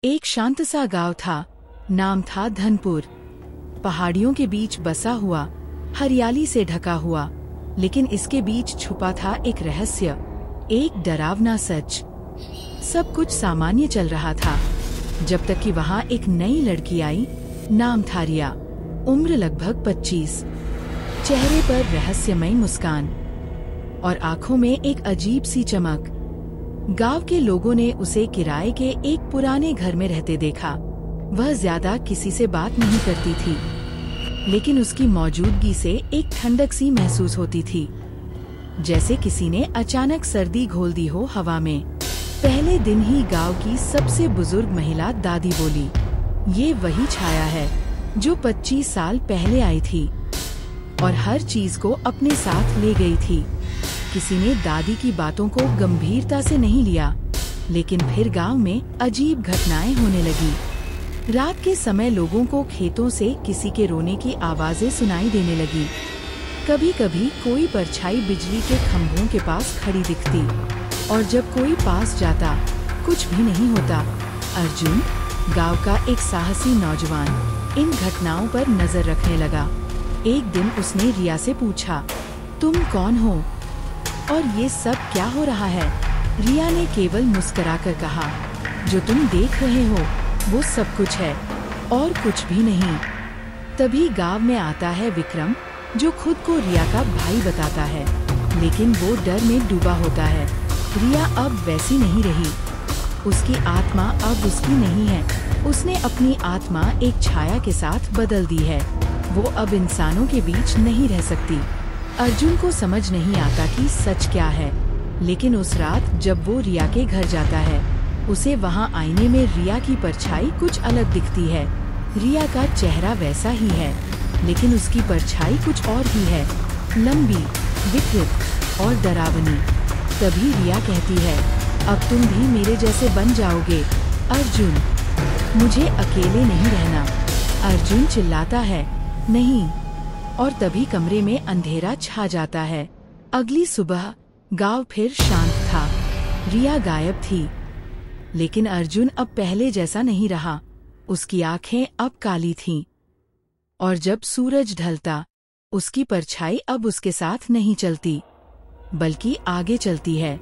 एक शांत सा गांव था। नाम था धनपुर। पहाड़ियों के बीच बसा हुआ, हरियाली से ढका हुआ, लेकिन इसके बीच छुपा था एक रहस्य, एक डरावना सच। सब कुछ सामान्य चल रहा था, जब तक कि वहाँ एक नई लड़की आई। नाम था रिया। उम्र लगभग 25। चेहरे पर रहस्यमय मुस्कान और आंखों में एक अजीब सी चमक। गांव के लोगों ने उसे किराए के एक पुराने घर में रहते देखा। वह ज्यादा किसी से बात नहीं करती थी, लेकिन उसकी मौजूदगी से एक ठंडक सी महसूस होती थी, जैसे किसी ने अचानक सर्दी घोल दी हो हवा में। पहले दिन ही गांव की सबसे बुजुर्ग महिला दादी बोली, ये वही छाया है जो 25 साल पहले आई थी और हर चीज को अपने साथ ले गई थी। किसी ने दादी की बातों को गंभीरता से नहीं लिया, लेकिन फिर गांव में अजीब घटनाएं होने लगी। रात के समय लोगों को खेतों से किसी के रोने की आवाजें सुनाई देने लगी। कभी कभी कोई परछाई बिजली के खंभों के पास खड़ी दिखती, और जब कोई पास जाता कुछ भी नहीं होता। अर्जुन, गांव का एक साहसी नौजवान, इन घटनाओं पर नजर रखने लगा। एक दिन उसने रिया से पूछा, तुम कौन हो और ये सब क्या हो रहा है? रिया ने केवल मुस्कुराकर कहा, जो तुम देख रहे हो वो सब कुछ है और कुछ भी नहीं। तभी गांव में आता है विक्रम, जो खुद को रिया का भाई बताता है, लेकिन वो डर में डूबा होता है। रिया अब वैसी नहीं रही। उसकी आत्मा अब उसकी नहीं है। उसने अपनी आत्मा एक छाया के साथ बदल दी है। वो अब इंसानों के बीच नहीं रह सकती। अर्जुन को समझ नहीं आता कि सच क्या है, लेकिन उस रात जब वो रिया के घर जाता है, उसे वहाँ आईने में रिया की परछाई कुछ अलग दिखती है। रिया का चेहरा वैसा ही है, लेकिन उसकी परछाई कुछ और ही है, लंबी, विकृत और डरावनी। तभी रिया कहती है, अब तुम भी मेरे जैसे बन जाओगे अर्जुन, मुझे अकेले नहीं रहना। अर्जुन चिल्लाता है, नहीं, और तभी कमरे में अंधेरा छा जाता है। अगली सुबह गांव फिर शांत था। रिया गायब थी, लेकिन अर्जुन अब पहले जैसा नहीं रहा। उसकी आंखें अब काली थीं, और जब सूरज ढलता, उसकी परछाई अब उसके साथ नहीं चलती, बल्कि आगे चलती है।